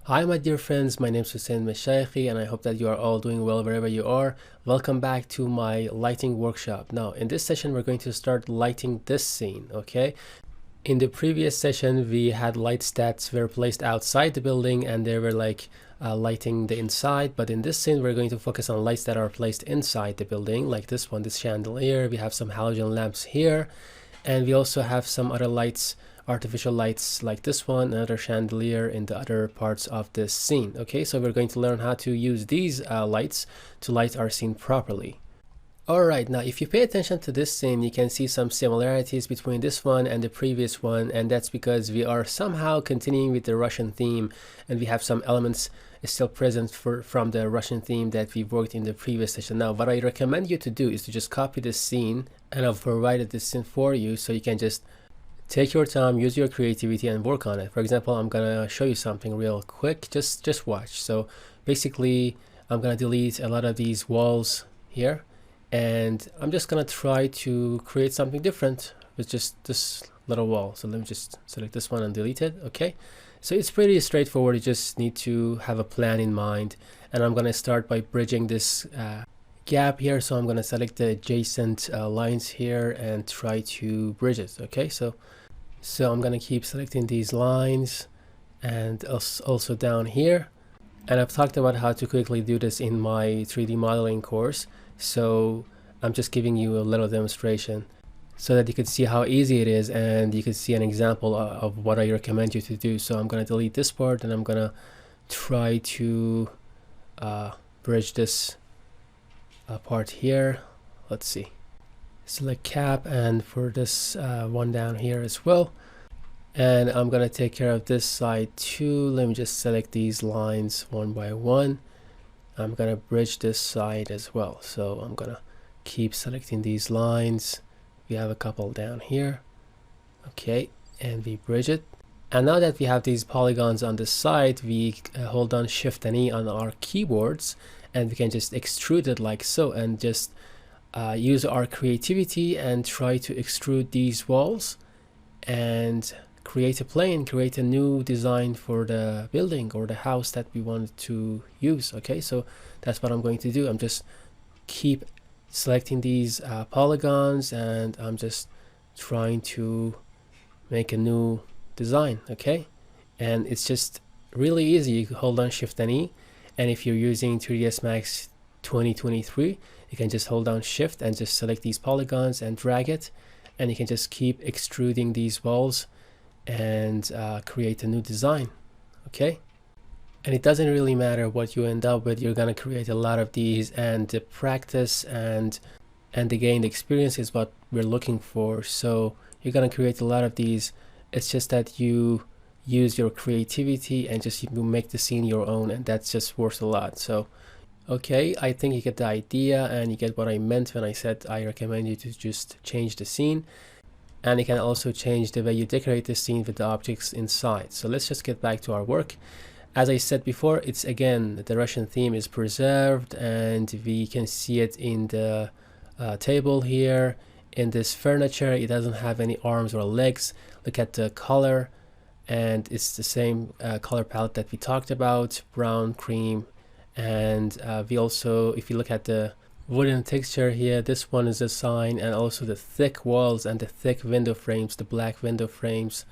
Hi my dear friends, my name is Hussein Meshaikhi and I hope that you are all doing well wherever you are. Welcome back to my lighting workshop. Now in this session we're going to start lighting this scene, okay? In the previous session we had lights that were placed outside the building and they were like lighting the inside, but in this scene we're going to focus on lights that are placed inside the building, like this one, this chandelier. We have some halogen lamps here, and we also have some other lights, artificial lights like this one, another chandelier in the other parts of this scene. Okay, so we're going to learn how to use these lights to light our scene properly. Alright, now if you pay attention to this scene, you can see some similarities between this one and the previous one, and that's because we are somehow continuing with the Russian theme, and we have some elements still present from the Russian theme that we worked in the previous session. Now what I recommend you to do is to just copy this scene, and I've provided this scene for you so you can just take your time, use your creativity and work on it. For example, I'm gonna show you something real quick. Just watch. So basically I'm gonna delete a lot of these walls here, and I'm just gonna try to create something different with just this little wall. So let me just select this one and delete it. Okay, so it's pretty straightforward. You just need to have a plan in mind, and I'm gonna start by bridging this gap here. So I'm gonna select the adjacent lines here and try to bridge it. Okay, so I'm gonna keep selecting these lines and also down here, and I've talked about how to quickly do this in my 3D modeling course, so I'm just giving you a little demonstration so that you can see how easy it is and you can see an example of what I recommend you to do. So I'm gonna delete this part and I'm gonna try to bridge this part here. Let's see, select cap, and for this one down here as well, and I'm gonna take care of this side too. Let me just select these lines one by one. I'm gonna bridge this side as well, so I'm gonna keep selecting these lines. We have a couple down here, okay, and we bridge it. And now that we have these polygons on the side, we hold down Shift and E on our keyboards, and we can just extrude it like so, and just use our creativity and try to extrude these walls and create a plane, create a new design for the building or the house that we want to use. Okay, so that's what I'm going to do. I'm just keep selecting these polygons, and I'm just trying to make a new design. Okay, and it's just really easy. You can hold on Shift and E, and if you're using 3ds Max 2023, you can just hold down Shift and just select these polygons and drag it, and you can just keep extruding these walls and create a new design. Okay, and it doesn't really matter what you end up with. You're gonna create a lot of these, and the practice and the gained experience is what we're looking for. So you're gonna create a lot of these. It's just that you use your creativity and just you make the scene your own, and that's just worth a lot. So okay, I think you get the idea and you get what I meant when I said I recommend you to just change the scene, and you can also change the way you decorate the scene with the objects inside. So let's just get back to our work. As I said before, it's again, the Russian theme is preserved, and we can see it in the table here. In this furniture, it doesn't have any arms or legs. Look at the color, and it's the same color palette that we talked about, brown, cream. And we also, if you look at the wooden texture here, this one is a sign, and also the thick walls and the thick window frames, the black window frames,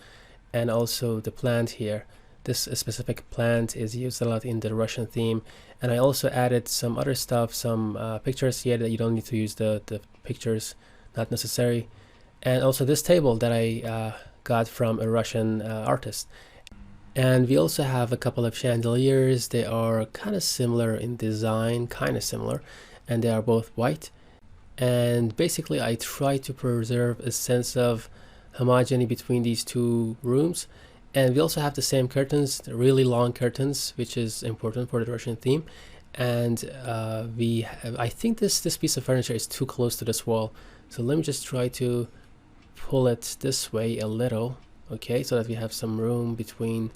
and also the plant here. This specific plant is used a lot in the Russian theme. And I also added some other stuff, some pictures here that you don't need to use the pictures, not necessary. And also this table that I got from a Russian artist. And we also have a couple of chandeliers. They are kind of similar in design, and they are both white. And basically I try to preserve a sense of homogeneity between these two rooms. And we also have the same curtains, the really long curtains, which is important for the Russian theme. And I think this piece of furniture is too close to this wall, so let me just try to pull it this way a little, okay, so that we have some room between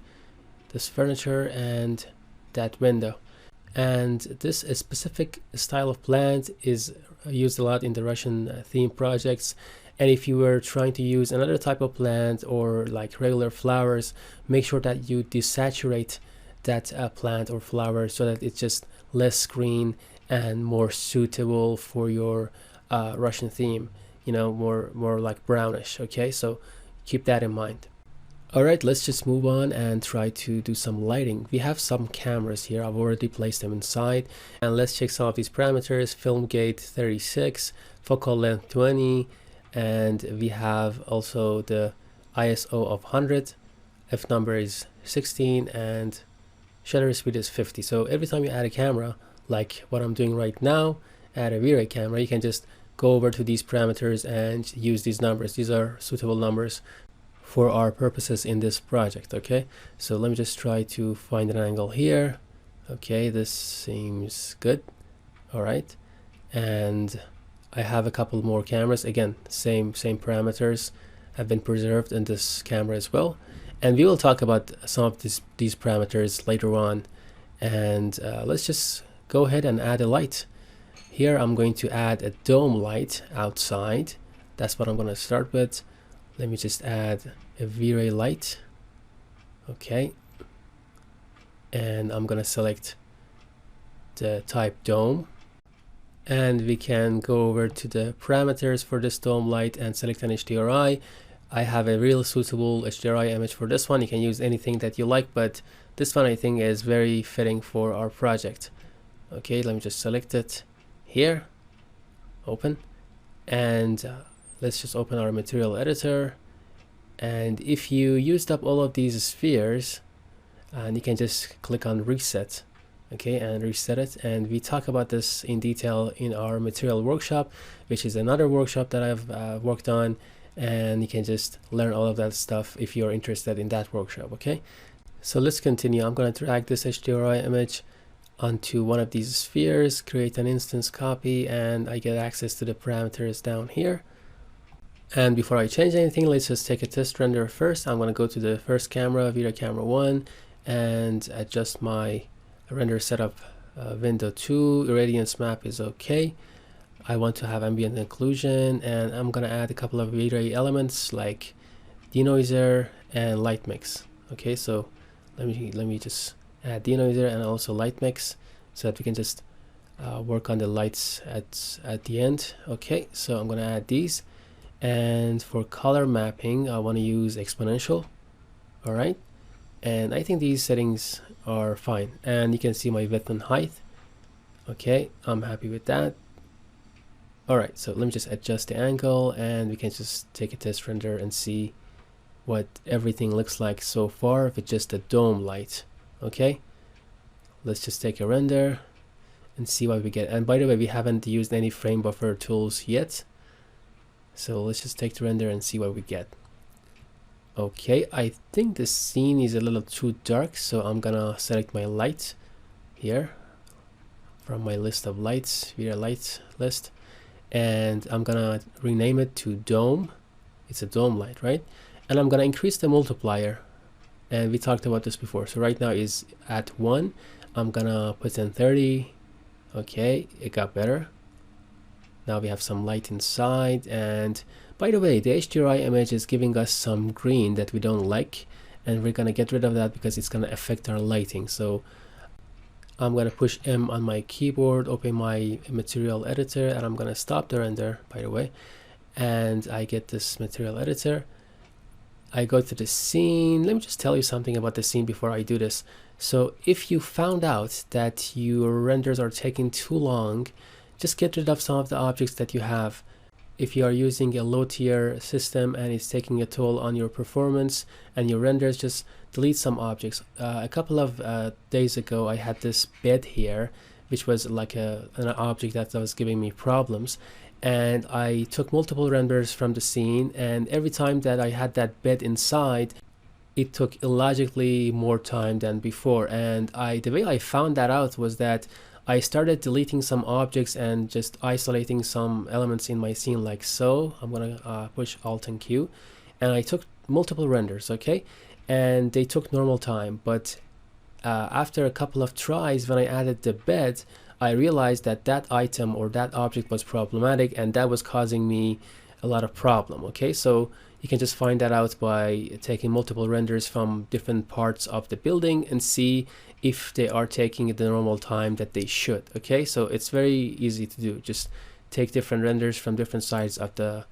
this furniture and that window. And this specific style of plant is used a lot in the Russian theme projects, And if you were trying to use another type of plant or like regular flowers, make sure that you desaturate that plant or flower so that it's just less green and more suitable for your Russian theme, you know, more like brownish. Okay, so keep that in mind. All right, let's just move on and try to do some lighting. We have some cameras here. I've already placed them inside, and let's check some of these parameters. Film gate 36, focal length 20, and we have also the ISO of 100, f number is 16, and shutter speed is 50. So every time you add a camera, like what I'm doing right now, add a V-Ray camera, you can just go over to these parameters and use these numbers. These are suitable numbers for our purposes in this project. Okay, so let me just try to find an angle here. Okay, this seems good. All right, and I have a couple more cameras. Again, same parameters have been preserved in this camera as well, and we will talk about some of these parameters later on. And let's just go ahead and add a light. Here I'm going to add a dome light outside. That's what I'm going to start with. Let me just add a V-Ray light. Okay, and I'm gonna select the type dome, and we can go over to the parameters for this dome light and select an HDRI. I have a real suitable HDRI image for this one. You can use anything that you like, but this one I think is very fitting for our project. Okay, let me just select it here, open, and let's just open our material editor. And if you used up all of these spheres, and you can just click on reset, okay, and reset it. And we talk about this in detail in our material workshop, which is another workshop that I've worked on, and you can just learn all of that stuff if you're interested in that workshop. Okay, so let's continue. I'm going to drag this HDRI image onto one of these spheres, create an instance copy, and I get access to the parameters down here. And before I change anything, let's just take a test render first. I'm going to go to the first camera, V-Ray camera 1, and adjust my render setup window 2. Irradiance map is okay. I want to have ambient occlusion, and I'm going to add a couple of V-Ray elements like denoiser and light mix. Okay, so let me just add denoiser and also light mix so that we can just work on the lights at the end. Okay, so I'm going to add these. And for color mapping, I want to use exponential. All right, and I think these settings are fine, and you can see my width and height. Okay, I'm happy with that. All right, so let me just adjust the angle, and we can just take a test render and see what everything looks like so far with just a dome light. Okay, let's just take a render and see what we get. And by the way, we haven't used any frame buffer tools yet. So let's just take the render and see what we get. Okay, I think the scene is a little too dark, so I'm gonna select my light here from my list of lights, via lights list, and I'm gonna rename it to dome. It's a dome light, right? And I'm gonna increase the multiplier, and we talked about this before. So right now is at 1. I'm gonna put in 30. Okay, it got better. Now we have some light inside, and by the way, the HDRI image is giving us some green that we don't like, and we're gonna get rid of that because it's gonna affect our lighting. So I'm gonna push M on my keyboard, open my material editor, and I'm gonna stop the render, by the way, and I get this material editor. I go to the scene. Let me just tell you something about the scene before I do this. So if you found out that your renders are taking too long, just get rid of some of the objects that you have. If you are using a low tier system and it's taking a toll on your performance and your renders, just delete some objects. A couple of days ago, I had this bed here, which was like an object that was giving me problems. And I took multiple renders from the scene, and every time that I had that bed inside, it took illogically more time than before. And the way I found that out was that I started deleting some objects and just isolating some elements in my scene like so. I'm gonna push Alt and Q, and I took multiple renders, okay? And they took normal time, but after a couple of tries, when I added the bed, I realized that that item or that object was problematic, and that was causing me a lot of problem. Okay, so you can just find that out by taking multiple renders from different parts of the building and see if they are taking the normal time that they should. Okay, so it's very easy to do. Just take different renders from different sides of the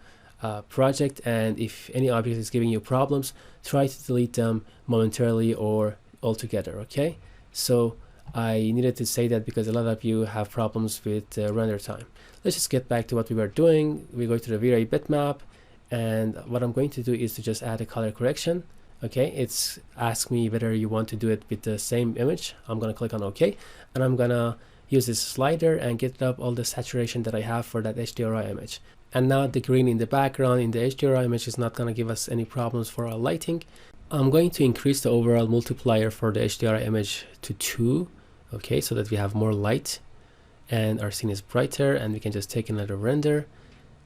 project, and if any object is giving you problems, try to delete them momentarily or altogether. Okay, so I needed to say that because a lot of you have problems with render time. Let's just get back to what we were doing. We go to the V-Ray bitmap, and what I'm going to do is to just add a color correction. Okay, it's asked me whether you want to do it with the same image. I'm gonna click on OK, and I'm gonna use this slider and get up all the saturation that I have for that HDRI image. And now the green in the background in the HDRI image is not gonna give us any problems for our lighting. I'm going to increase the overall multiplier for the HDRI image to 2, okay, so that we have more light and our scene is brighter, and we can just take another render,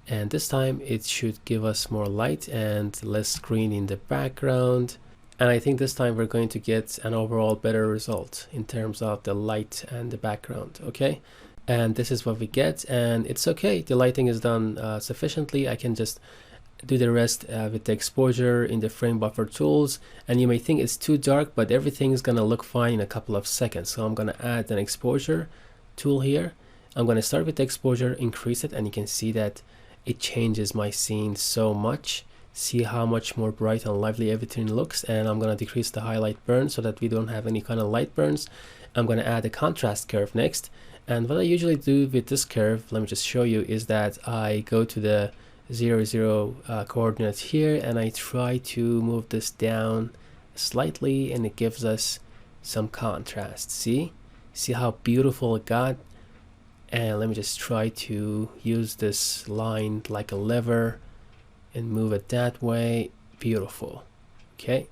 and this time it should give us more light and less green in the background. And I think this time we're going to get an overall better result in terms of the light and the background. Okay, and this is what we get, and it's okay. The lighting is done sufficiently. I can just do the rest with the exposure in the frame buffer tools, and you may think it's too dark, but everything is gonna look fine in a couple of seconds. So I'm gonna add an exposure tool here. I'm gonna start with the exposure, increase it, and you can see that it changes my scene so much. See how much more bright and lively everything looks. And I'm gonna decrease the highlight burn so that we don't have any kind of light burns. I'm gonna add a contrast curve next, and what I usually do with this curve, let me just show you, is that I go to the 0, coordinates here, and I try to move this down slightly, and it gives us some contrast. See how beautiful it got? And let me just try to use this line like a lever and move it that way. Beautiful. Okay,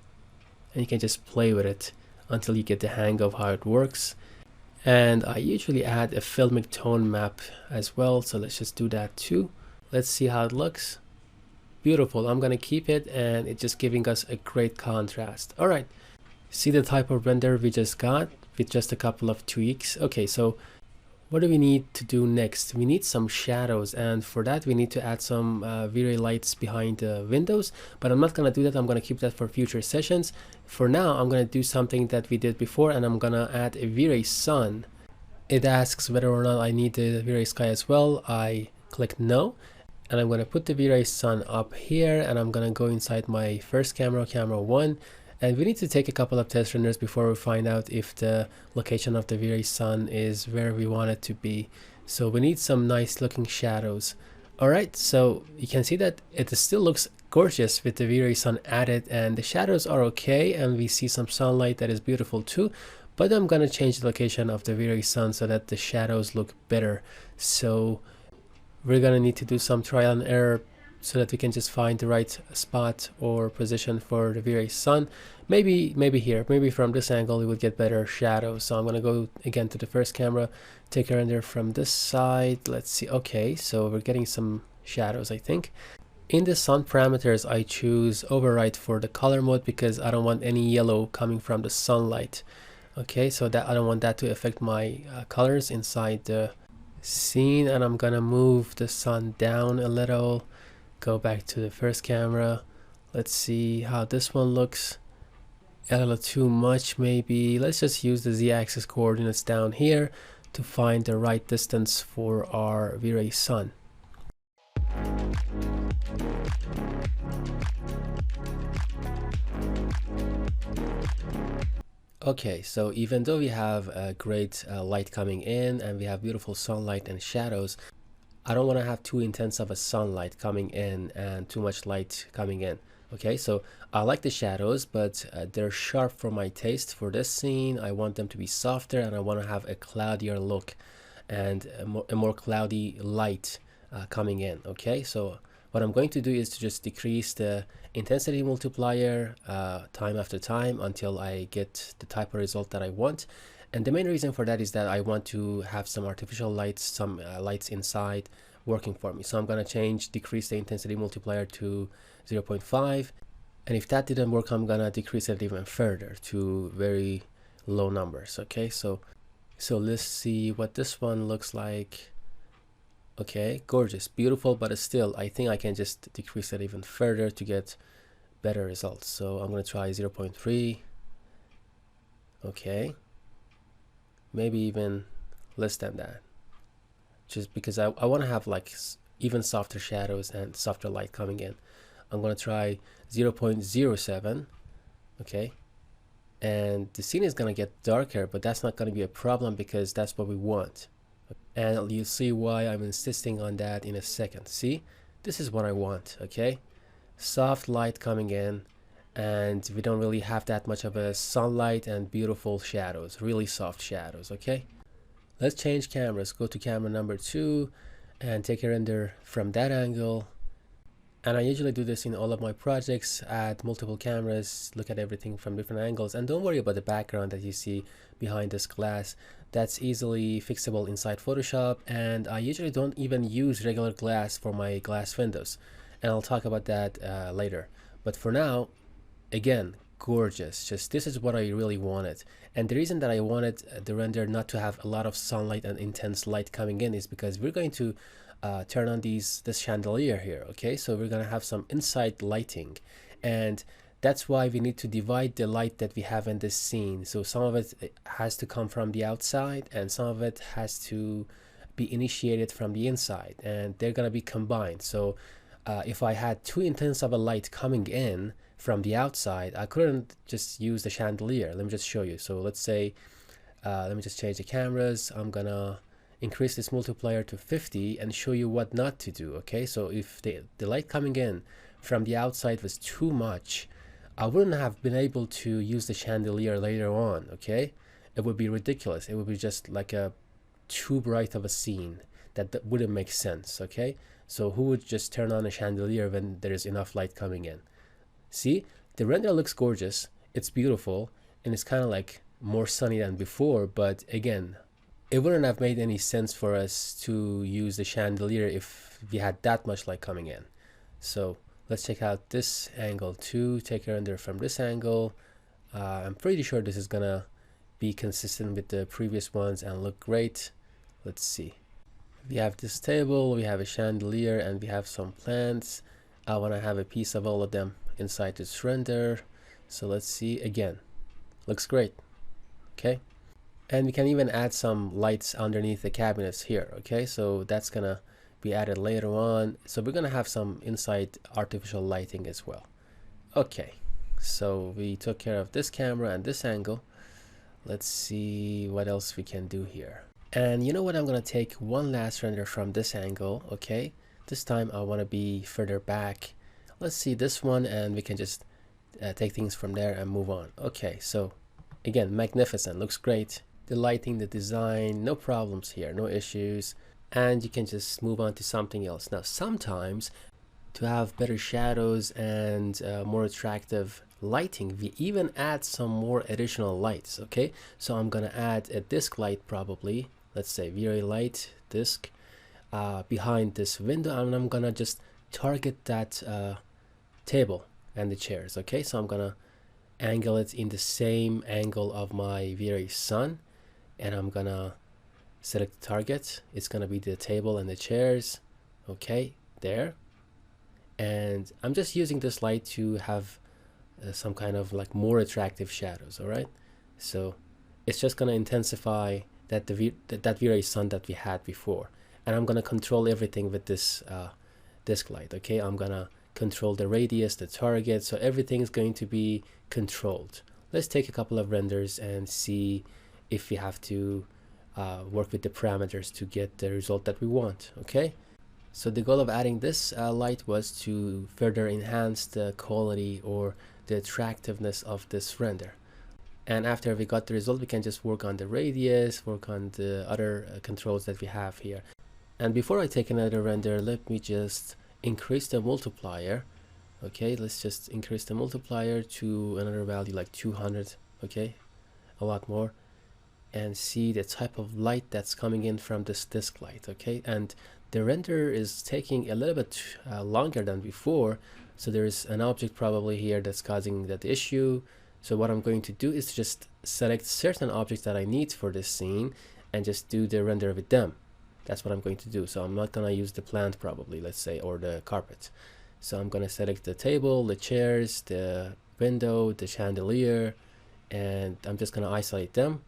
and you can just play with it until you get the hang of how it works. And I usually add a filmic tone map as well, so let's just do that too. Let's see how it looks. Beautiful. I'm gonna keep it, and it's just giving us a great contrast. All right, see the type of render we just got with just a couple of tweaks. Okay, so what do we need to do next? We need some shadows, and for that we need to add some V-Ray lights behind the windows, but I'm not gonna do that. I'm gonna keep that for future sessions. For now, I'm gonna do something that we did before, and I'm gonna add a V-Ray sun. It asks whether or not I need the V-Ray sky as well. I click no, and I'm gonna put the V-Ray sun up here, and I'm gonna go inside my first camera, camera 1, and we need to take a couple of test renders before we find out if the location of the V-Ray sun is where we want it to be. So we need some nice looking shadows. Alright, so you can see that it still looks gorgeous with the V-Ray sun added, and the shadows are okay, and we see some sunlight that is beautiful too. But I'm gonna change the location of the V-Ray sun so that the shadows look better. So we're gonna need to do some trial and error so that we can just find the right spot or position for the V-Ray sun. Maybe here, maybe from this angle we would get better shadows. So I'm gonna go again to the first camera, take a render from this side. Let's see. Okay, so we're getting some shadows, I think. In the sun parameters, I choose override for the color mode because I don't want any yellow coming from the sunlight. Okay, so that I don't want that to affect my colors inside the scene. And I'm gonna move the sun down a little, go back to the first camera. Let's see how this one looks. A little too much maybe. Let's just use the z-axis coordinates down here to find the right distance for our V-Ray sun. Okay, so even though we have a great light coming in and we have beautiful sunlight and shadows, I don't want to have too intense of a sunlight coming in and too much light coming in. Okay, so I like the shadows, but they're sharp for my taste. For this scene, I want them to be softer, and I want to have a cloudier look and a more cloudy light coming in. Okay, so what I'm going to do is to just decrease the intensity multiplier time after time until I get the type of result that I want. And the main reason for that is that I want to have some artificial lights, some lights inside working for me. So I'm going to decrease the intensity multiplier to 0.5, and if that didn't work, I'm gonna decrease it even further to very low numbers. Okay, so let's see what this one looks like. Okay, gorgeous, beautiful, but still I think I can just decrease it even further to get better results. So I'm going to try 0.3. Okay, maybe even less than that, just because I want to have like even softer shadows and softer light coming in. I'm going to try 0.07. Okay, and the scene is going to get darker, but that's not going to be a problem because that's what we want. And you'll see why I'm insisting on that in a second. See, this is what I want. Okay, soft light coming in, and we don't really have that much of a sunlight, and beautiful shadows, really soft shadows. Okay, let's change cameras. Go to camera number 2 and take a render from that angle. And I usually do this in all of my projects, add multiple cameras, look at everything from different angles, and don't worry about the background that you see behind this glass. That's easily fixable inside Photoshop, and I usually don't even use regular glass for my glass windows, and I'll talk about that later. But for now, again, gorgeous. Just this is what I really wanted. And the reason that I wanted the render not to have a lot of sunlight and intense light coming in is because we're going to turn on this chandelier here. Okay, so we're gonna have some inside lighting, and that's why we need to divide the light that we have in this scene. So some of it has to come from the outside, and some of it has to be initiated from the inside, and they're gonna be combined. So if I had too intense of a light coming in from the outside, I couldn't just use the chandelier. Let me just show you. So let's say let me just change the cameras. I'm gonna increase this multiplier to 50 and show you what not to do. Okay, so if the light coming in from the outside was too much, I wouldn't have been able to use the chandelier later on. Okay, it would be ridiculous. It would be just like a too bright of a scene that wouldn't make sense. Okay, so who would just turn on a chandelier when there is enough light coming in? See, the render looks gorgeous, it's beautiful, and it's kind of like more sunny than before, but again, it wouldn't have made any sense for us to use the chandelier if we had that much light coming in. So let's check out this angle too, take a render from this angle. I'm pretty sure this is gonna be consistent with the previous ones and look great. Let's see. We have this table, we have a chandelier, and we have some plants. I want to have a piece of all of them inside this render. So let's see. Again, looks great. Okay, and we can even add some lights underneath the cabinets here. Okay, so that's gonna be added later on. So we're gonna have some inside artificial lighting as well. Okay, so we took care of this camera and this angle. Let's see what else we can do here. And you know what, I'm gonna take one last render from this angle. Okay, this time I want to be further back. Let's see this one, and we can just take things from there and move on. Okay, so again, magnificent, looks great. The lighting, the design, no problems here, no issues. And you can just move on to something else. Now, sometimes to have better shadows and more attractive lighting, we even add some more additional lights. Okay, so I'm gonna add a disc light, probably, let's say very light disc behind this window, and I'm gonna just target that table and the chairs. Okay, so I'm gonna angle it in the same angle of my very sun, and I'm gonna select the target. It's gonna be the table and the chairs. Okay, there. And I'm just using this light to have some kind of like more attractive shadows. All right, so it's just gonna intensify that that very sun that we had before, and I'm gonna control everything with this disc light. Okay, I'm gonna control the radius, the target, so everything is going to be controlled. Let's take a couple of renders and see if we have to work with the parameters to get the result that we want. Okay, so the goal of adding this light was to further enhance the quality or the attractiveness of this render. And after we got the result, we can just work on the radius, work on the other controls that we have here. And before I take another render, let me just increase the multiplier. Okay, let's just increase the multiplier to another value like 200. Okay, a lot more, and see the type of light that's coming in from this disc light. Okay, and the render is taking a little bit longer than before, so there's an object probably here that's causing that issue. So what I'm going to do is just select certain objects that I need for this scene and just do the render with them. That's what I'm going to do. So I'm not gonna use the plant probably, let's say, or the carpet. So I'm gonna select the table, the chairs, the window, the chandelier, and I'm just gonna isolate them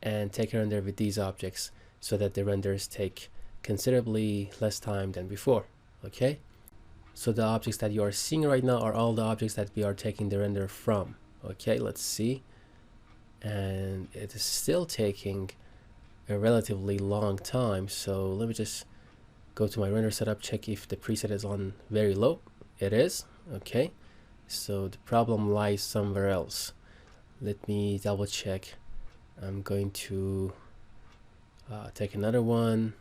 and take a render with these objects so that the renders take considerably less time than before. Okay, so the objects that you are seeing right now are all the objects that we are taking the render from. Okay, let's see. And it is still taking a relatively long time, so let me just go to my render setup, check if the preset is on very low. It is. Okay, so the problem lies somewhere else. Let me double check. I'm going to take another one,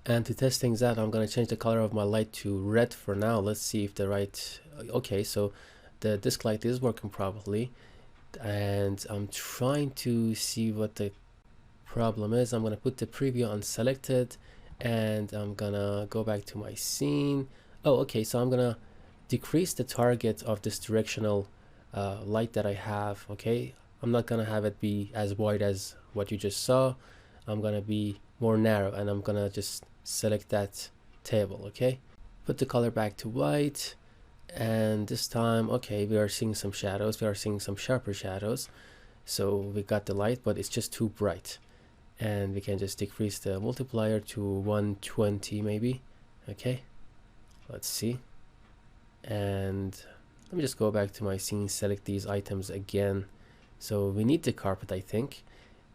and to test things out, I'm going to change the color of my light to red for now. Let's see if the right, okay, so the disk light is working properly, and I'm trying to see what the problem is. I'm going to put the preview on selected, and I'm gonna go back to my scene. Oh, okay, so I'm gonna decrease the target of this directional light that I have. Okay, I'm not gonna have it be as wide as what you just saw. I'm gonna be more narrow, and I'm gonna just select that table. Okay, put the color back to white, and this time, okay, we are seeing some shadows. We are seeing some sharper shadows. So we got the light, but it's just too bright, and we can just decrease the multiplier to 120 maybe. Okay, let's see. And let me just go back to my scene, select these items again. So we need the carpet, I think,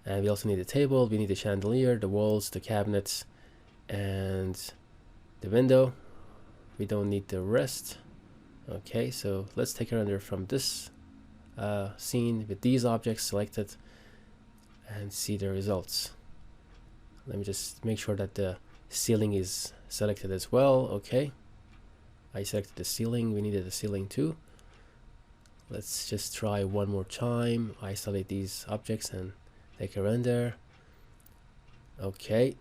and we also need the table, we need the chandelier, the walls, the cabinets, and the window. We don't need the rest. Okay, so let's take a render from this scene with these objects selected and see the results. Let me just make sure that the ceiling is selected as well. Okay, I selected the ceiling. We needed the ceiling too. Let's just try one more time. Isolate these objects and take a render. Okay,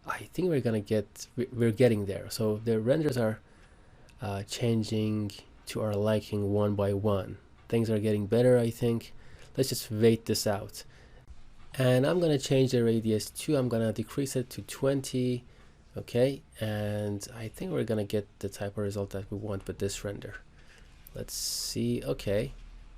I think we're getting there. So the renders are changing to our liking one by one. Things are getting better, I think. Let's just wait this out. And I'm gonna change the radius too. I'm gonna decrease it to 20. Okay, and I think we're gonna get the type of result that we want with this render. Let's see. Okay,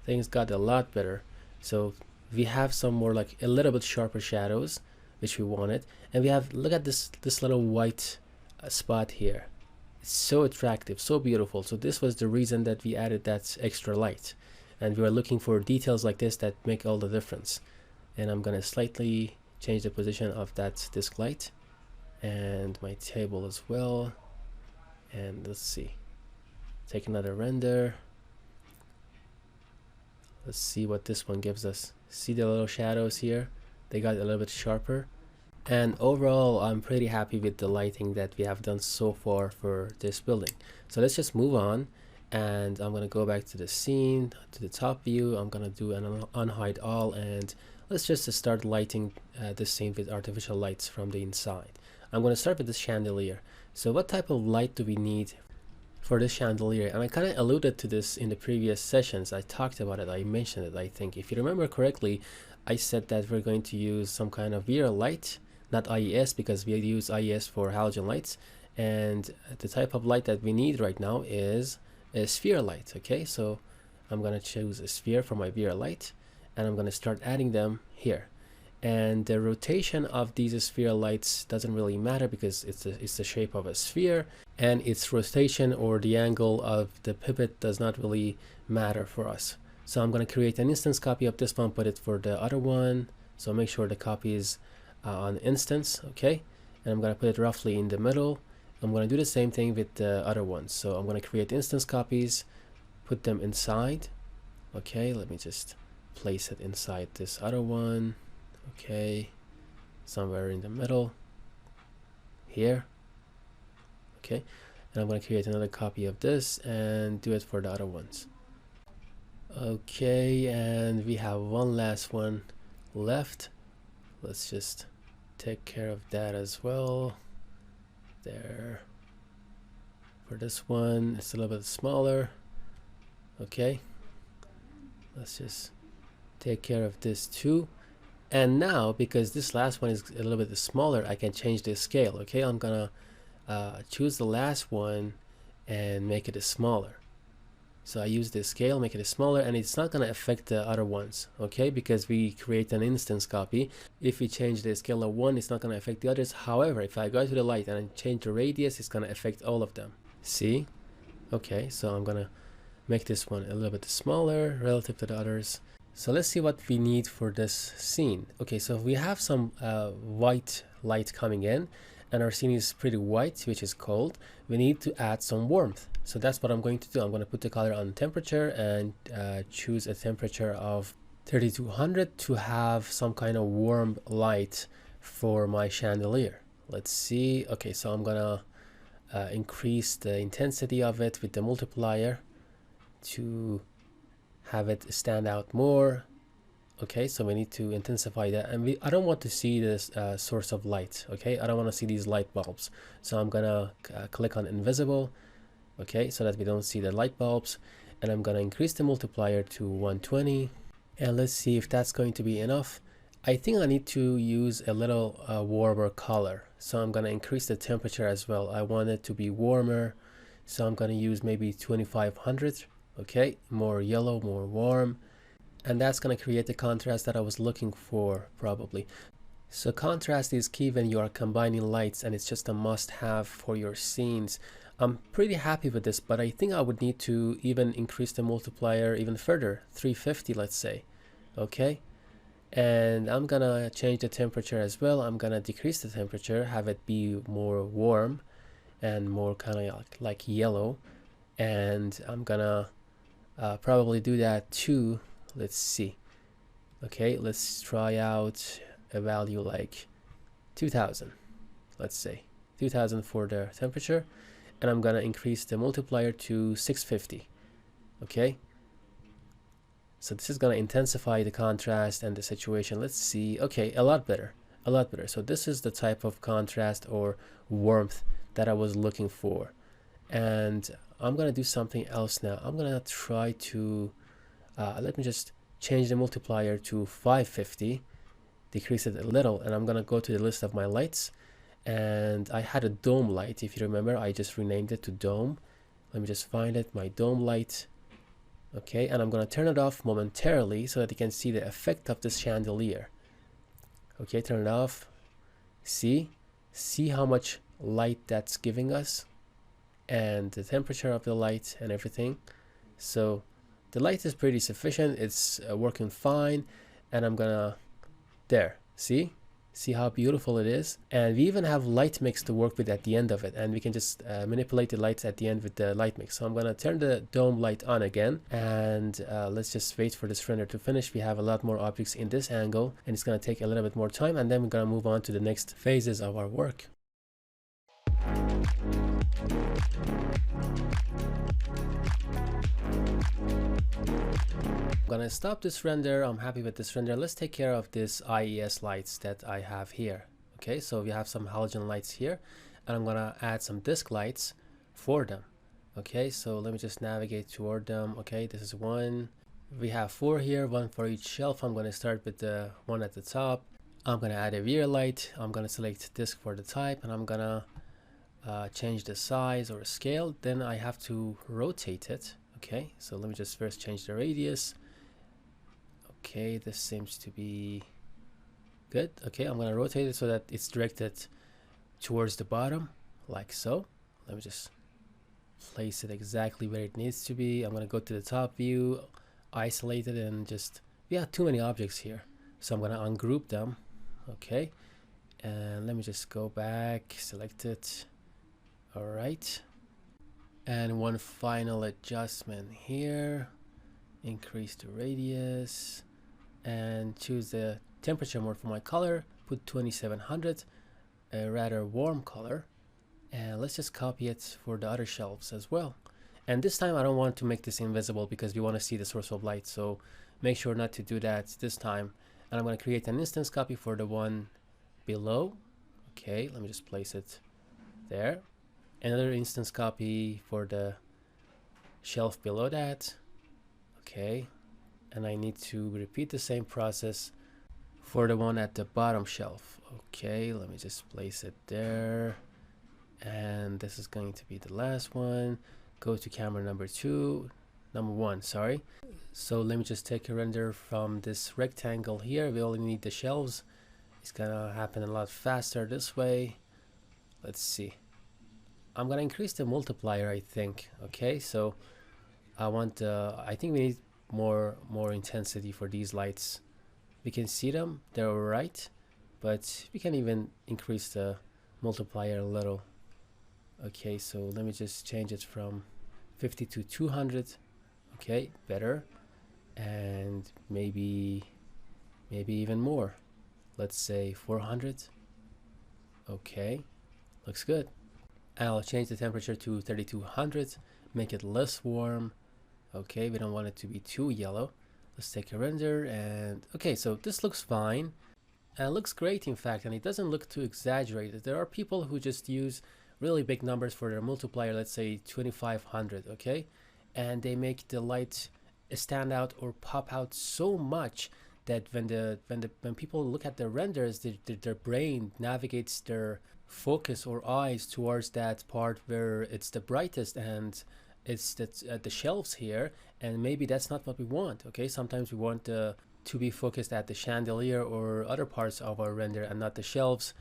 things got a lot better. So we have some more, like a little bit sharper shadows, which we wanted, and we have, look at this little white spot here. It's so attractive, so beautiful. So this was the reason that we added that extra light, and we were looking for details like this that make all the difference. And I'm gonna slightly change the position of that disk light and my table as well. And let's see, take another render. Let's see what this one gives us. See the little shadows here? They got a little bit sharper. And overall, I'm pretty happy with the lighting that we have done so far for this building. So let's just move on, and I'm gonna go back to the scene, to the top view. I'm gonna do an unhide all, and let's just start lighting this scene with artificial lights from the inside. I'm gonna start with this chandelier. So what type of light do we need for this chandelier? And I kind of alluded to this in the previous sessions. I talked about it, I mentioned it, I think. If you remember correctly, I said that we're going to use some kind of VR light, not IES, because we use IES for halogen lights, and the type of light that we need right now is a sphere light. Okay, so I'm gonna choose a sphere for my VR light, and I'm gonna start adding them here. And the rotation of these sphere lights doesn't really matter because it's the shape of a sphere, and its rotation or the angle of the pivot does not really matter for us. So I'm going to create an instance copy of this one, put it for the other one. So make sure the copy is on instance. Okay, and I'm going to put it roughly in the middle. I'm going to do the same thing with the other ones. So I'm going to create instance copies, put them inside. Okay, let me just place it inside this other one. Okay, somewhere in the middle here. Okay, and I'm going to create another copy of this and do it for the other ones. Okay, and we have one last one left. Let's just take care of that as well. There. For this one, it's a little bit smaller. Okay, let's just take care of this too. And now, because this last one is a little bit smaller, I can change the scale. Okay, I'm gonna choose the last one and make it smaller. So I use the scale, make it smaller, and it's not gonna affect the other ones, okay? Because we create an instance copy. If we change the scale of one, it's not gonna affect the others. However, if I go to the light and I change the radius, it's gonna affect all of them. See? Okay, so I'm gonna make this one a little bit smaller relative to the others. So let's see what we need for this scene. Okay, so we have some white light coming in, and our scene is pretty white, which is cold. We need to add some warmth. So that's what I'm going to do. I'm going to put the color on temperature and choose a temperature of 3200 to have some kind of warm light for my chandelier. Let's see. Okay, so I'm going to increase the intensity of it with the multiplier to have it stand out more. Okay, so we need to intensify that, and I don't want to see this source of light. Okay, I don't want to see these light bulbs, so I'm gonna click on invisible, okay, so that we don't see the light bulbs, and I'm gonna increase the multiplier to 120, and let's see if that's going to be enough. I think I need to use a little warmer color, so I'm gonna increase the temperature as well. I want it to be warmer, so I'm gonna use maybe 2500. Okay, more yellow, more warm, and that's going to create the contrast that I was looking for probably. So contrast is key when you are combining lights, and it's just a must-have for your scenes. I'm pretty happy with this, but I think I would need to even increase the multiplier even further, 350 let's say. Okay, and I'm gonna change the temperature as well. I'm gonna decrease the temperature, have it be more warm and more kind of like yellow, and I'm gonna probably do that too. Let's see. Okay, let's try out a value like 2000. Let's say 2000 for the temperature, and I'm gonna increase the multiplier to 650. Okay, so this is gonna intensify the contrast and the situation. Let's see. Okay, a lot better, a lot better. So this is the type of contrast or warmth that I was looking for, and I'm gonna do something else now. I'm gonna try to let me just change the multiplier to 550, decrease it a little, and I'm gonna go to the list of my lights, and I had a dome light. If you remember, I just renamed it to dome. Let me just find it, my dome light. Okay, and I'm gonna turn it off momentarily so that you can see the effect of this chandelier. Okay, turn it off. See how much light that's giving us, and the temperature of the light and everything. So the light is pretty sufficient, it's working fine, and I'm gonna there, see how beautiful it is. And we even have light mix to work with at the end of it, and we can just manipulate the lights at the end with the light mix. So I'm gonna turn the dome light on again, and let's just wait for this render to finish. We have a lot more objects in this angle, and it's gonna take a little bit more time, and then we're gonna move on to the next phases of our work. I'm gonna stop this render. I'm happy with this render. Let's take care of this IES lights that I have here. Okay, so we have some halogen lights here, and I'm gonna add some disc lights for them. Okay, so let me just navigate toward them. Okay, this is one. We have 4 here, 1 for each shelf. I'm gonna start with the one at the top. I'm gonna add a rear light. I'm gonna select disc for the type, and I'm gonna change the size or scale. Then I have to rotate it. Okay, so let me just first change the radius. Okay, this seems to be good. Okay, I'm gonna rotate it so that it's directed towards the bottom, like so. Let me just place it exactly where it needs to be. I'm gonna go to the top view, isolate it, and just, we have too many objects here, so I'm gonna ungroup them. Okay, and let me just go back, select it. All right, and one final adjustment here, increase the radius and choose the temperature mode for my color, put 2700, a rather warm color, and let's just copy it for the other shelves as well. And this time I don't want to make this invisible because we want to see the source of light, so make sure not to do that this time. And I'm going to create an instance copy for the one below. Okay, let me just place it there. Another instance copy for the shelf below that. Okay, and I need to repeat the same process for the one at the bottom shelf. Okay, let me just place it there, and this is going to be the last one. Go to camera number one, sorry. So let me just take a render from this rectangle here. We only need the shelves. It's gonna happen a lot faster this way. Let's see. I'm gonna increase the multiplier, I think. Okay, so I think we need more intensity for these lights. We can see them, they're right, but we can even increase the multiplier a little. Okay, so let me just change it from 50 to 200. Okay, better. And maybe even more. Let's say 400. Okay, looks good. And I'll change the temperature to 3200, make it less warm. Okay, we don't want it to be too yellow. Let's take a render, and okay, so this looks fine. And it looks great, in fact, and it doesn't look too exaggerated. There are people who just use really big numbers for their multiplier, let's say 2500, okay? And they make the light stand out or pop out so much that when people look at the renders, their brain navigates their focus or eyes towards that part where it's the brightest, and it's the shelves here, and maybe that's not what we want. Okay, sometimes we want to be focused at the chandelier or other parts of our render and not the shelves.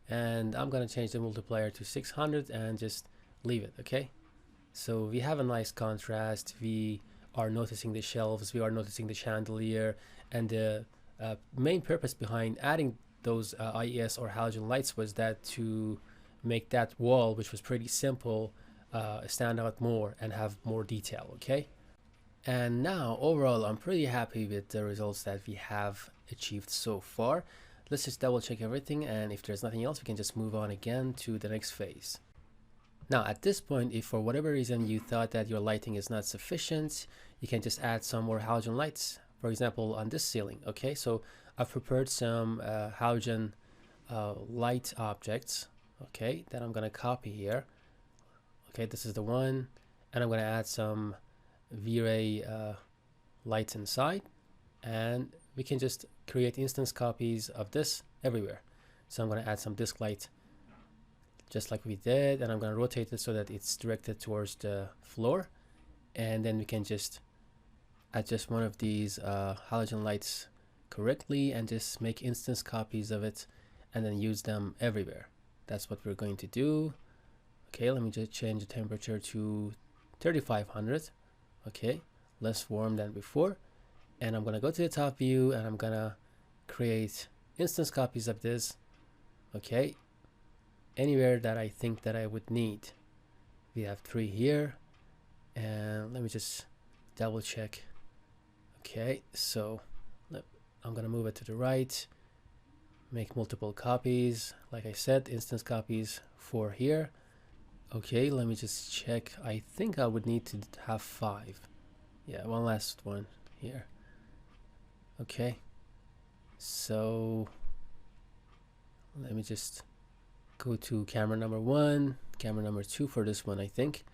And I'm gonna change the multiplier to 600 and just leave it. Okay, so we have a nice contrast. We are noticing the shelves, we are noticing the chandelier, and the main purpose behind adding those IES or halogen lights was that to make that wall, which was pretty simple, stand out more and have more detail. Okay, and now overall I'm pretty happy with the results that we have achieved so far. Let's just double check everything, and if there's nothing else, we can just move on again to the next phase. Now at this point, if for whatever reason you thought that your lighting is not sufficient, you can just add some more halogen lights, for example on this ceiling. Okay, so I've prepared some halogen light objects, okay, that I'm gonna copy here. Okay, this is the one, and I'm gonna add some V-Ray lights inside, and we can just create instance copies of this everywhere. So I'm gonna add some disk light just like we did, and I'm going to rotate it so that it's directed towards the floor, and then we can just adjust one of these halogen lights correctly and just make instance copies of it and then use them everywhere. That's what we're going to do. Okay, let me just change the temperature to 3500. Okay, less warm than before, and I'm going to go to the top view and I'm going to create instance copies of this. Okay, anywhere that I think that I would need. We have 3 here, and let me just double check. Okay, so I'm gonna move it to the right, make multiple copies. Like I said, instance copies 4 here. Okay, let me just check. I think I would need to have 5. Yeah, one last one here. Okay, so let me just go to camera number 1, camera number 2 for this one, I think,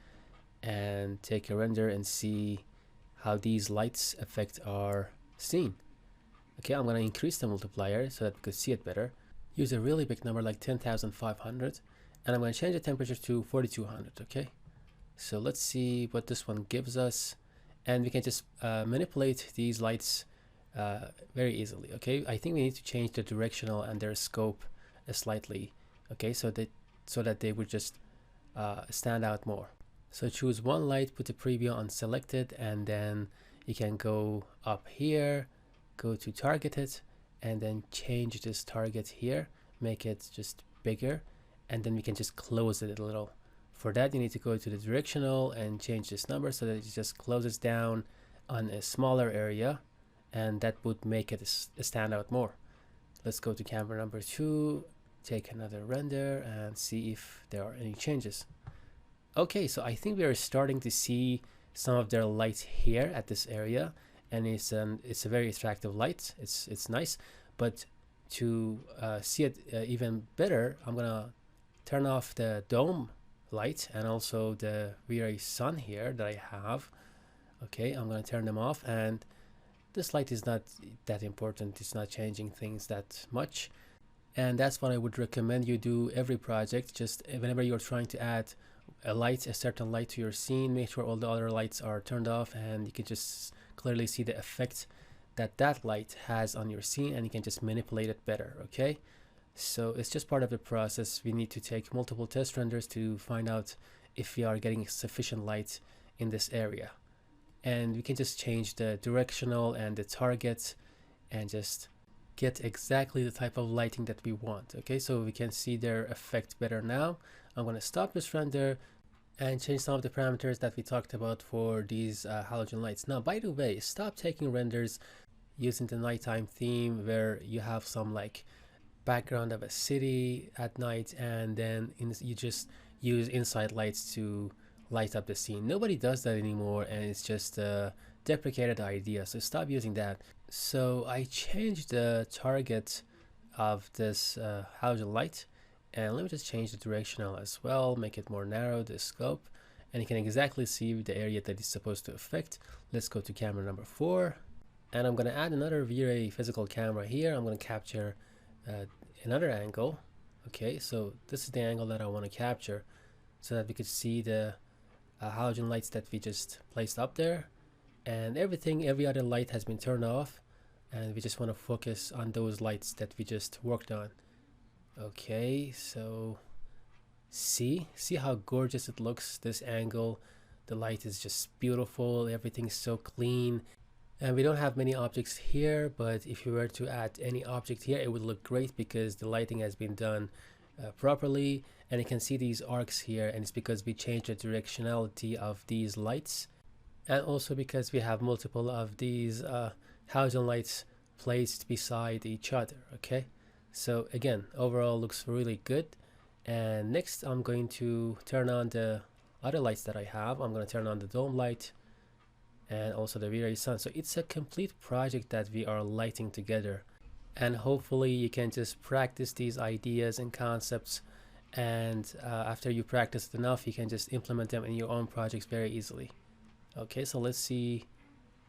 and take a render and see how these lights affect our scene. Okay, I'm going to increase the multiplier so that we could see it better. Use a really big number like 10,500, and I'm going to change the temperature to 4200. Okay, so let's see what this one gives us, and we can just manipulate these lights very easily. Okay, I think we need to change the directional and their scope slightly. Okay, so that they would just stand out more. So choose one light, put the preview on selected, and then you can go up here, go to targeted, and then change this target here, make it just bigger, and then we can just close it a little. For that, you need to go to the directional and change this number so that it just closes down on a smaller area, and that would make it stand out more. Let's go to camera number 2, take another render and see if there are any changes. Okay, so I think we are starting to see some of their light here at this area, and it's a very attractive light. It's nice, but to see it even better, I'm gonna turn off the dome light and also the V-Ray sun here that I have. Okay, I'm gonna turn them off, and this light is not that important, it's not changing things that much. And that's what I would recommend you do every project. Just whenever you're trying to add a certain light to your scene, make sure all the other lights are turned off, and you can just clearly see the effect that that light has on your scene, and you can just manipulate it better. Okay, so it's just part of the process. We need to take multiple test renders to find out if we are getting sufficient light in this area, and we can just change the directional and the target and just get exactly the type of lighting that we want. Okay, so we can see their effect better now. I'm going to stop this render and change some of the parameters that we talked about for these halogen lights. Now, by the way, stop taking renders using the nighttime theme where you have some like background of a city at night, and then you just use inside lights to light up the scene. Nobody does that anymore, and it's just a deprecated idea, so stop using that. So I changed the target of this halogen light, and let me just change the directional as well, make it more narrow, the scope, and you can exactly see the area that it's supposed to affect. Let's go to camera number 4, and I'm going to add another V-Ray physical camera here. I'm going to capture another angle. Okay, so this is the angle that I want to capture so that we could see the halogen lights that we just placed up there, and every other light has been turned off, and we just want to focus on those lights that we just worked on. Okay, so see how gorgeous it looks, this angle. The light is just beautiful, everything's so clean, and we don't have many objects here, but if you were to add any object here, it would look great because the lighting has been done properly. And you can see these arcs here, and it's because we changed the directionality of these lights, and also because we have multiple of these halogen lights placed beside each other. Okay, so again, overall looks really good. And next I'm going to turn on the other lights that I have. I'm going to turn on the dome light and also the V-Ray sun. So it's a complete project that we are lighting together, and hopefully you can just practice these ideas and concepts, and after you practice it enough, you can just implement them in your own projects very easily. Okay, so let's see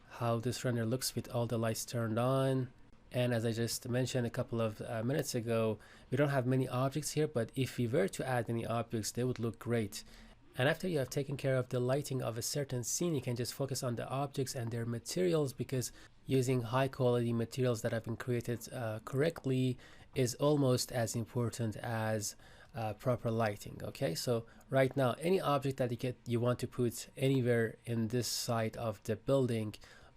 how this render looks with all the lights turned on. And as I just mentioned a couple of minutes ago, we don't have many objects here, but if we were to add any objects, they would look great. And after you have taken care of the lighting of a certain scene, you can just focus on the objects and their materials, because using high quality materials that have been created correctly is almost as important as proper lighting. Okay, so right now any object that you want to put anywhere in this side of the building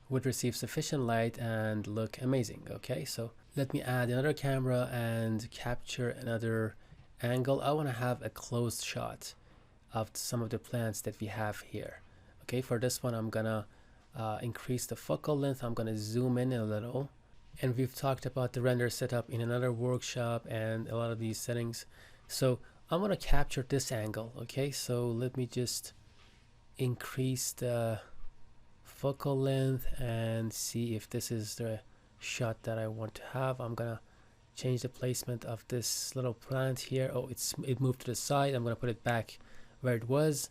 would receive sufficient light and look amazing. Okay, so let me add another camera and capture another angle. I want to have a closed shot of some of the plants that we have here. Okay, for this one I'm gonna increase the focal length. I'm gonna zoom in a little, and we've talked about the render setup in another workshop and a lot of these settings. So I'm gonna capture this angle. Okay, so let me just increase the focal length and see if this is the shot that I want to have. I'm gonna change the placement of this little plant here. Oh, it moved to the side. I'm gonna put it back where it was.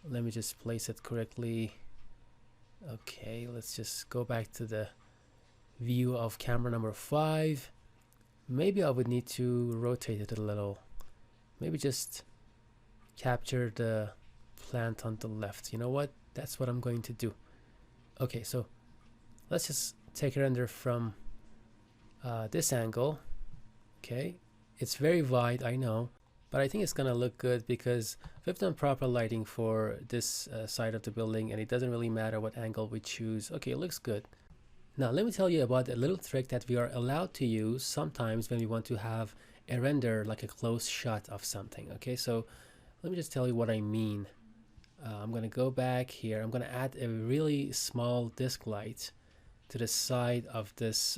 Let me just place it correctly. Okay, let's just go back to the view of camera number 5. Maybe I would need to rotate it a little. Maybe just capture the plant on the left. You know what? That's what I'm going to do. Okay, so let's just take a render from this angle. Okay, it's very wide, I know, but I think it's gonna look good because we've done proper lighting for this side of the building, and it doesn't really matter what angle we choose. Okay, it looks good. Now let me tell you about a little trick that we are allowed to use sometimes when we want to have a render like a close shot of something. Okay, so let me just tell you what I mean. I'm gonna go back here. I'm gonna add a really small disc light to the side of this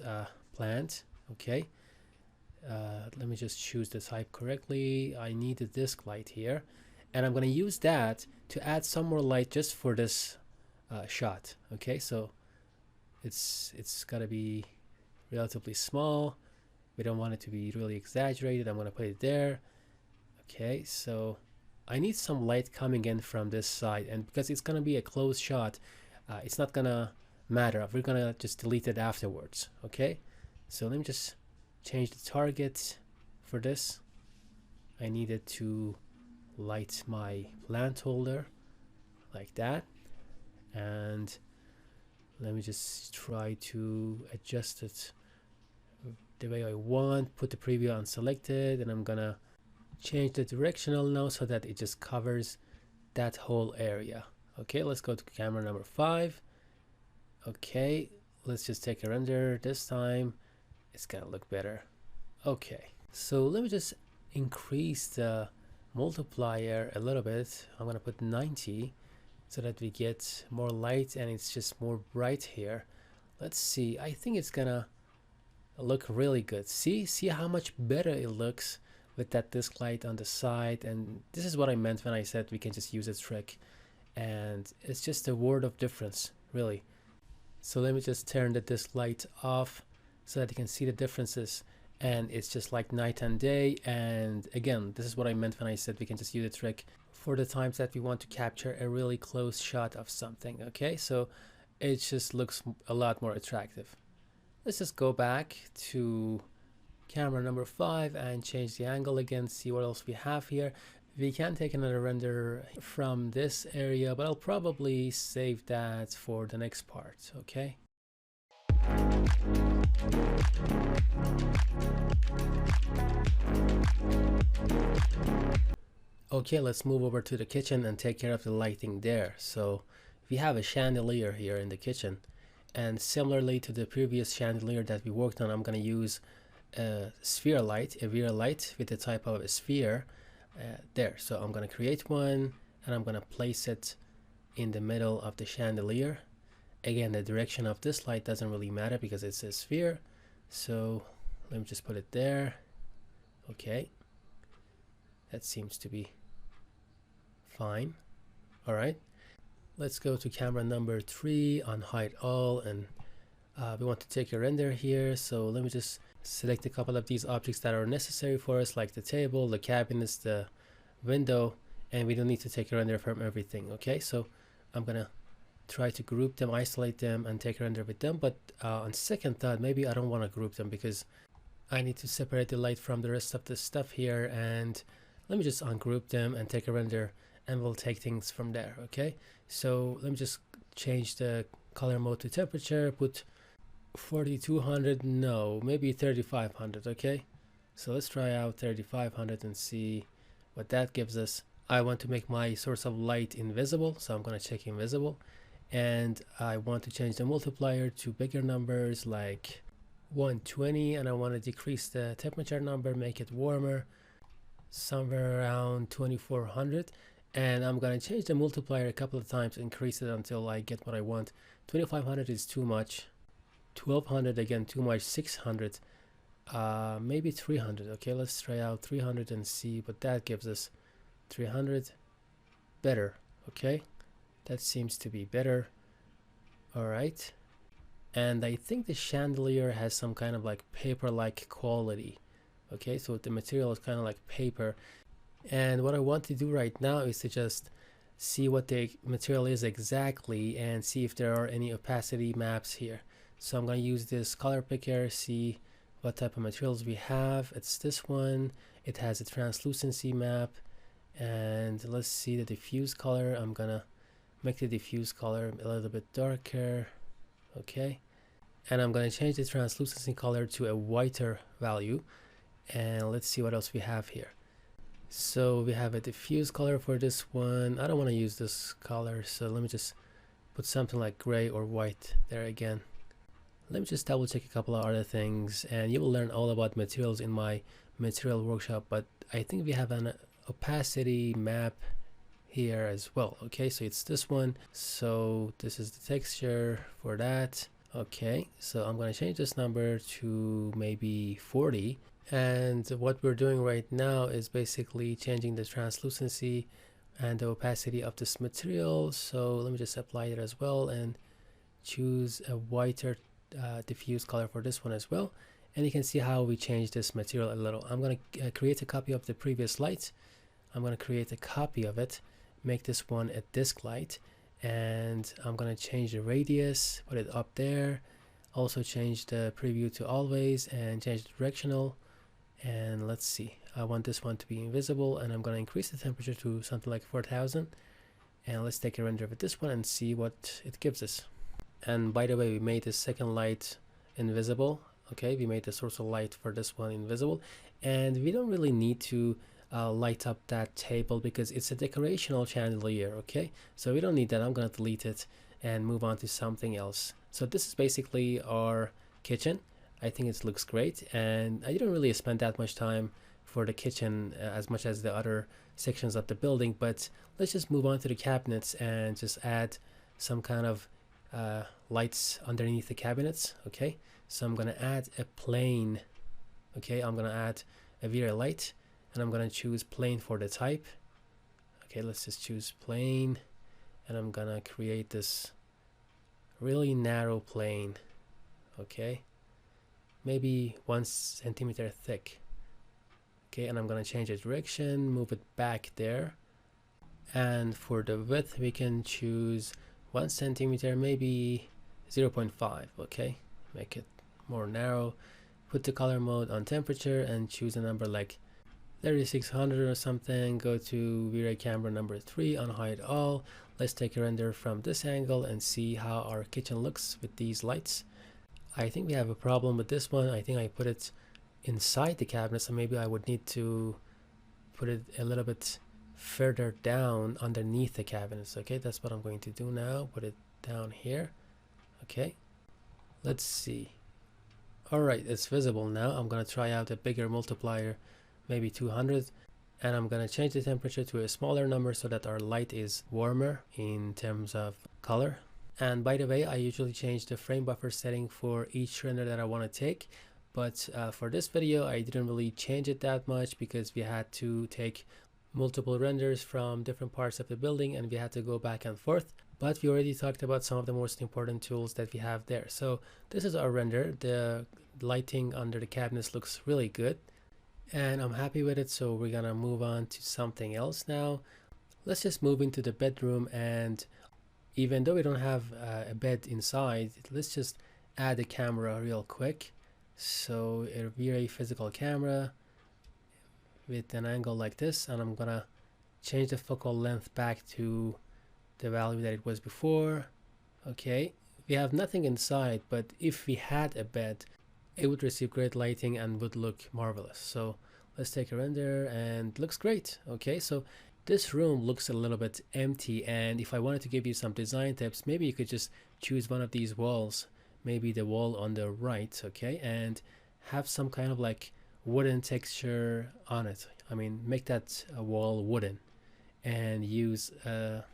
plant. Okay, let me just choose the type correctly. I need a disc light here, and I'm gonna use that to add some more light just for this shot. Okay, so it's gotta be relatively small. We don't want it to be really exaggerated. I'm gonna put it there. Okay, so I need some light coming in from this side, and because it's gonna be a close shot, it's not gonna matter. We're gonna just delete it afterwards. Okay, so let me just change the target for this. I needed to light my plant holder like that, and let me just try to adjust it the way I want. Put the preview on selected, and I'm gonna change the directional now so that it just covers that whole area. Okay, let's go to camera number 5. Okay, let's just take a render this time. It's gonna look better. Okay, so let me just increase the multiplier a little bit. I'm gonna put 90 so that we get more light and it's just more bright here. Let's see, I think it's gonna look really good. See how much better it looks with that disc light on the side. And this is what I meant when I said we can just use a trick, and it's just a world of difference, really. So let me just turn the disc light off so that you can see the differences, and it's just like night and day. And again, this is what I meant when I said we can just use a trick for the times that we want to capture a really close shot of something. Okay, so it just looks a lot more attractive. Let's just go back to camera number 5 and change the angle again, see what else we have here. We can take another render from this area, but I'll probably save that for the next part. Okay, okay, let's move over to the kitchen and take care of the lighting there. So we have a chandelier here in the kitchen, and similarly to the previous chandelier that we worked on, I'm going to use a sphere light, a rear light with the type of a sphere there. So I'm going to create one, and I'm going to place it in the middle of the chandelier. Again, the direction of this light doesn't really matter because it's a sphere, so let me just put it there. Okay, that seems to be fine. All right, let's go to camera number 3 on hide all, and we want to take a render here. So let me just select a couple of these objects that are necessary for us, like the table, the cabinets, the window, and we don't need to take a render from everything. Okay, so I'm gonna try to group them, isolate them, and take a render with them. But on second thought, maybe I don't want to group them because I need to separate the light from the rest of the stuff here. And let me just ungroup them and take a render, and we'll take things from there. Okay, so let me just change the color mode to temperature, put 4200, no, maybe 3500. Okay, so let's try out 3500 and see what that gives us. I want to make my source of light invisible, so I'm going to check invisible, and I want to change the multiplier to bigger numbers like 120, and I want to decrease the temperature number, make it warmer, somewhere around 2400. And I'm going to change the multiplier a couple of times, increase it until I get what I want. 2500 is too much, 1200 again too much, 600, maybe 300. Okay, let's try out 300 and see what that gives us. 300, better. Okay, that seems to be better. All right, and I think the chandelier has some kind of like paper-like quality. Okay, so the material is kind of like paper, and what I want to do right now is to just see what the material is exactly and see if there are any opacity maps here. So I'm going to use this color picker, see what type of materials we have. It's this one. It has a translucency map, and let's see the diffuse color. I'm gonna make the diffuse color a little bit darker. Okay, and I'm going to change the translucency color to a whiter value, and let's see what else we have here. So we have a diffuse color for this one. I don't want to use this color, so let me just put something like gray or white there again. Let me just double check a couple of other things, and you will learn all about materials in my material workshop, but I think we have an opacity map here as well. Okay, so it's this one. So this is the texture for that. Okay, so I'm going to change this number to maybe 40. And what we're doing right now is basically changing the translucency and the opacity of this material. So let me just apply it as well and choose a whiter diffuse color for this one as well. And you can see how we change this material a little. I'm going to create a copy of the previous light. I'm going to create a copy of it, make this one a disk light, and I'm gonna change the radius, put it up there. Also change the preview to always and change the directional. And let's see, I want this one to be invisible, and I'm gonna increase the temperature to something like 4000. And let's take a render with this one and see what it gives us. And by the way, we made the second light invisible. Okay, we made the source of light for this one invisible, and we don't really need to light up that table because it's a decorational chandelier. Okay, so we don't need that. I'm gonna delete it and move on to something else. So this is basically our kitchen. I think it looks great, and I didn't really spend that much time for the kitchen as much as the other sections of the building, but let's just move on to the cabinets and just add some kind of lights underneath the cabinets. Okay, so I'm gonna add a plane. Okay, I'm gonna add a V-Ray light, and I'm gonna choose plane for the type. Okay, let's just choose plane, and I'm gonna create this really narrow plane. Okay, maybe 1 centimeter thick. Okay, and I'm gonna change the direction, move it back there, and for the width we can choose 1 centimeter, maybe 0.5. Okay, make it more narrow. Put the color mode on temperature and choose a number like 3600 or something. Go to V-Ray camera number 3 on hide all. Let's take a render from this angle and see how our kitchen looks with these lights. I think we have a problem with this one. I think I put it inside the cabinet, so maybe I would need to put it a little bit further down underneath the cabinets. Okay, that's what I'm going to do now. Put it down here. Okay, let's see. All right, it's visible now. I'm gonna try out a bigger multiplier, maybe 200, and I'm gonna change the temperature to a smaller number so that our light is warmer in terms of color. And by the way, I usually change the frame buffer setting for each render that I want to take, but for this video I didn't really change it that much because we had to take multiple renders from different parts of the building and we had to go back and forth. But we already talked about some of the most important tools that we have there. So this is our render. The lighting under the cabinets looks really good and I'm happy with it, so we're gonna move on to something else now. Let's just move into the bedroom, and even though we don't have a bed inside, let's just add a camera real quick. So a V-Ray physical camera with an angle like this, and I'm gonna change the focal length back to the value that it was before. Okay, we have nothing inside, but if we had a bed, it would receive great lighting and would look marvelous. So let's take a render, and it looks great. Okay, so this room looks a little bit empty, and if I wanted to give you some design tips, maybe you could just choose one of these walls, maybe the wall on the right, okay, and have some kind of like wooden texture on it. I mean, make that wall wooden and use a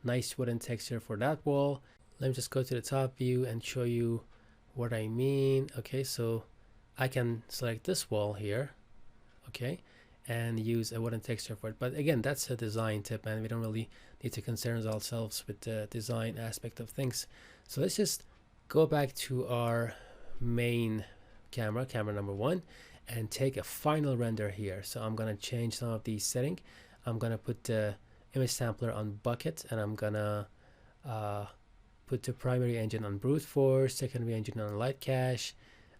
nice wooden texture for that wall. Let me just go to the top view and show you what I mean. Okay, so I can select this wall here, okay, and use a wooden texture for it. But again, that's a design tip and we don't really need to concern ourselves with the design aspect of things. So let's just go back to our main camera, camera number 1, and take a final render here. So I'm gonna change some of these settings. I'm gonna put the image sampler on bucket, and I'm gonna put the primary engine on brute force, secondary engine on light cache.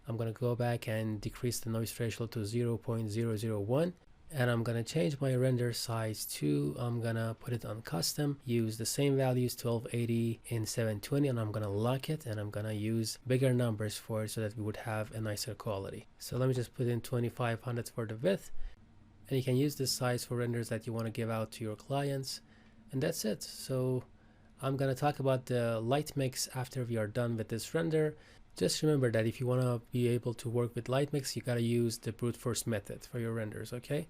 I'm gonna go back and decrease the noise threshold to 0.001, and I'm gonna change my render size to, I'm gonna put it on custom, use the same values, 1280 in 720, and I'm gonna lock it, and I'm gonna use bigger numbers for it so that we would have a nicer quality. So let me just put in 2500 for the width, and you can use this size for renders that you want to give out to your clients, and that's it. So I'm gonna talk about the light mix after we are done with this render. Just remember that if you want to be able to work with light mix, you gotta use the brute force method for your renders, okay?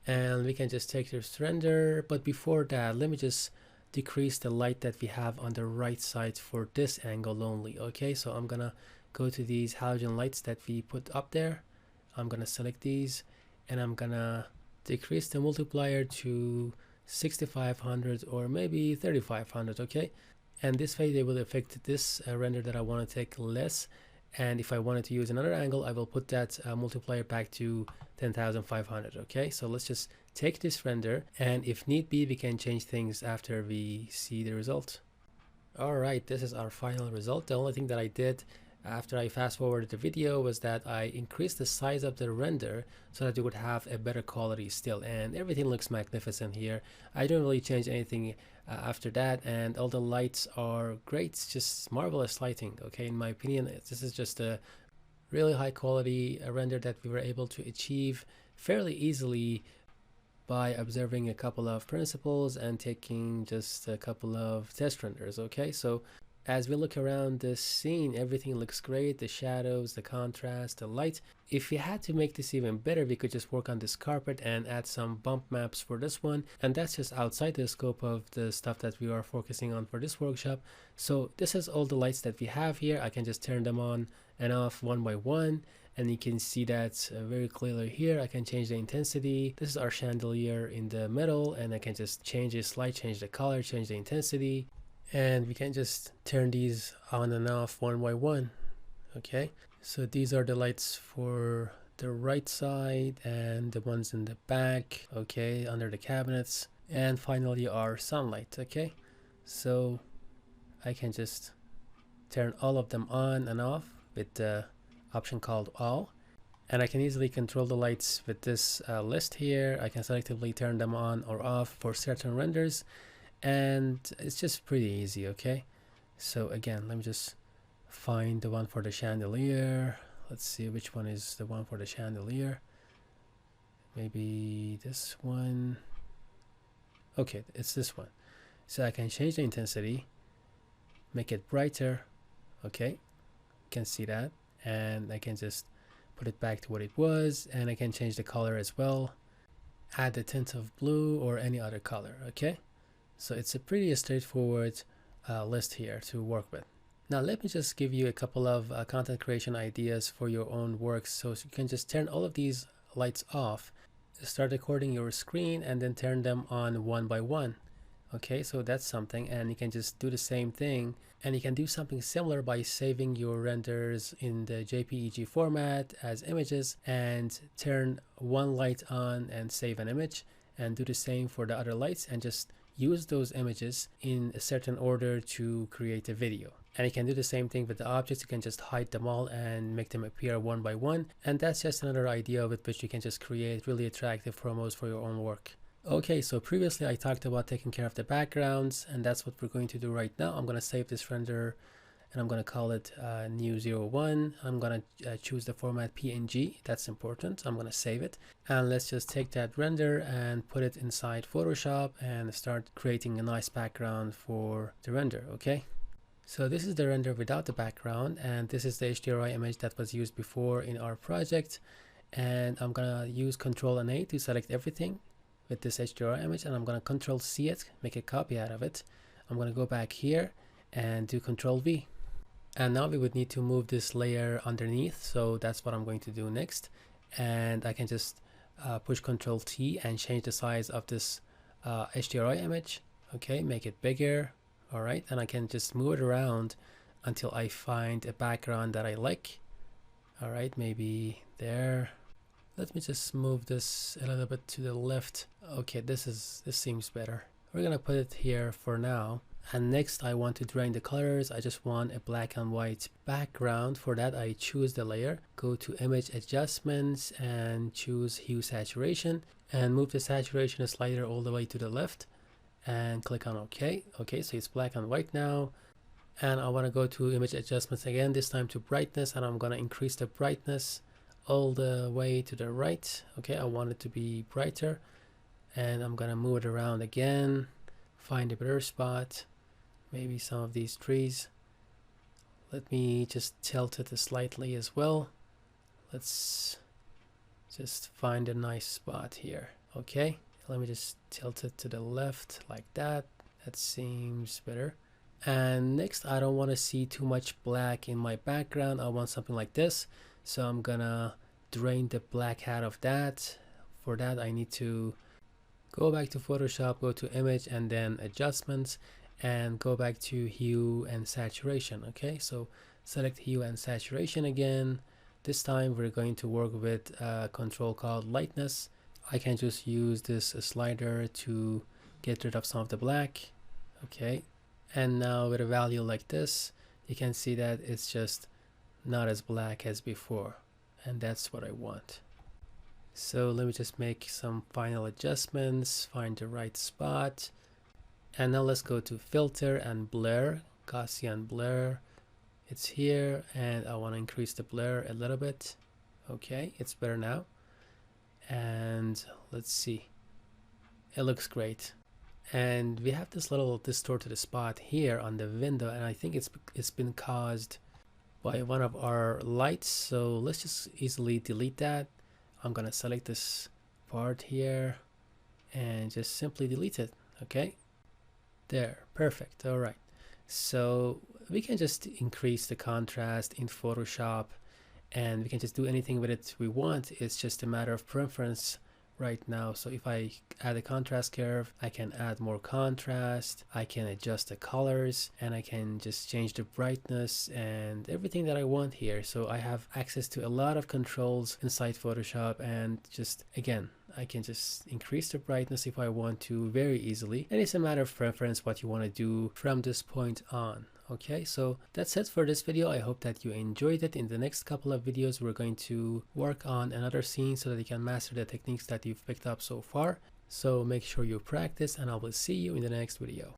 And we can just take this render, but before that, let me just decrease the light that we have on the right side for this angle only. Okay, so I'm gonna go to these halogen lights that we put up there. I'm gonna select these, and I'm gonna decrease the multiplier to 6500 or maybe 3500. Okay, and this way they will affect this render that I want to take less. And if I wanted to use another angle, I will put that multiplier back to 10,500. Okay, so let's just take this render, and if need be, we can change things after we see the result. Alright, this is our final result. The only thing that I did after I fast forwarded the video was that I increased the size of the render so that you would have a better quality still, and everything looks magnificent here. I don't really change anything after that, and all the lights are great. It's just marvelous lighting. Okay, in my opinion, this is just a really high quality render that we were able to achieve fairly easily by observing a couple of principles and taking just a couple of test renders. Okay, so as we look around this scene, everything looks great. The shadows, the contrast, the light. If we had to make this even better, we could just work on this carpet and add some bump maps for this one, and that's just outside the scope of the stuff that we are focusing on for this workshop. So this is all the lights that we have here. I can just turn them on and off one by one, and you can see that very clearly here. I can change the intensity. This is our chandelier in the middle, and I can just change its light, change the color, change the intensity, and we can just turn these on and off one by one. Okay, so these are the lights for the right side and the ones in the back, okay, under the cabinets, and finally our sunlight. Okay, so I can just turn all of them on and off with the option called all, and I can easily control the lights with this list here. I can selectively turn them on or off for certain renders, and it's just pretty easy. Okay, so again, let me just find the one for the chandelier. Let's see which one is the one for the chandelier. Maybe this one. Okay, it's this one. So I can change the intensity, make it brighter. Okay, you can see that, and I can just put it back to what it was, and I can change the color as well, add a tint of blue or any other color. Okay, so it's a pretty straightforward list here to work with. Now let me just give you a couple of content creation ideas for your own works. So you can just turn all of these lights off, start recording your screen, and then turn them on one by one. Okay, so that's something, and you can just do the same thing, and you can do something similar by saving your renders in the JPEG format as images and turn one light on and save an image, and do the same for the other lights and just use those images in a certain order to create a video. And you can do the same thing with the objects. You can just hide them all and make them appear one by one, and that's just another idea with which you can just create really attractive promos for your own work. Okay, so previously I talked about taking care of the backgrounds, and that's what we're going to do right now. I'm going to save this render, and I'm going to call it new01. I'm going to choose the format PNG. That's important. I'm going to save it, and let's just take that render and put it inside Photoshop and start creating a nice background for the render. Okay, so this is the render without the background, and this is the HDRI image that was used before in our project, and I'm going to use Ctrl and A to select everything with this HDRI image, and I'm going to Control C it, make a copy out of it. I'm going to go back here and do Control V, and now we would need to move this layer underneath, so that's what I'm going to do next. And I can just push Control T and change the size of this HDRI image. Okay, make it bigger. All right, and I can just move it around until I find a background that I like. All right, maybe there. Let me just move this a little bit to the left. Okay, this seems better. We're gonna put it here for now. And next I want to drain the colors. I just want a black and white background. For that I choose the layer, go to image adjustments and choose hue saturation, and move the saturation slider all the way to the left and click on OK. Okay, so it's black and white now. And I want to go to image adjustments again, this time to brightness, and I'm going to increase the brightness all the way to the right. Okay, I want it to be brighter, and I'm gonna move it around again, find a better spot, maybe some of these trees. Let me just tilt it slightly as well. Let's just find a nice spot here. Okay, let me just tilt it to the left like that. That seems better. And next, I don't want to see too much black in my background. I want something like this. So I'm gonna drain the black out of that. For that I need to go back to Photoshop, go to image and then adjustments, and go back to hue and saturation. Okay, so select hue and saturation again. This time we're going to work with a control called lightness. I can just use this slider to get rid of some of the black. Okay, And now with a value like this, you can see that it's just not as black as before, and that's what I want. So let me just make some final adjustments, find the right spot, and now let's go to filter and blur, Gaussian blur. It's here, and I want to increase the blur a little bit. Okay, it's better now. And let's see, it looks great. And we have this little distorted spot here on the window, and I think it's been caused by one of our lights. So let's just easily delete that. I'm gonna select this part here and just simply delete it. Okay, there, perfect. All right, so we can just increase the contrast in Photoshop, and we can just do anything with it we want. It's just a matter of preference right now. So if I add a contrast curve, I can add more contrast, I can adjust the colors, and I can just change the brightness and everything that I want here. So I have access to a lot of controls inside Photoshop, and just again, I can just increase the brightness if I want to very easily, and it's a matter of preference what you want to do from this point on. Okay, so that's it for this video. I hope that you enjoyed it. In the next couple of videos, we're going to work on another scene so that you can master the techniques that you've picked up so far. So make sure you practice, and I will see you in the next video.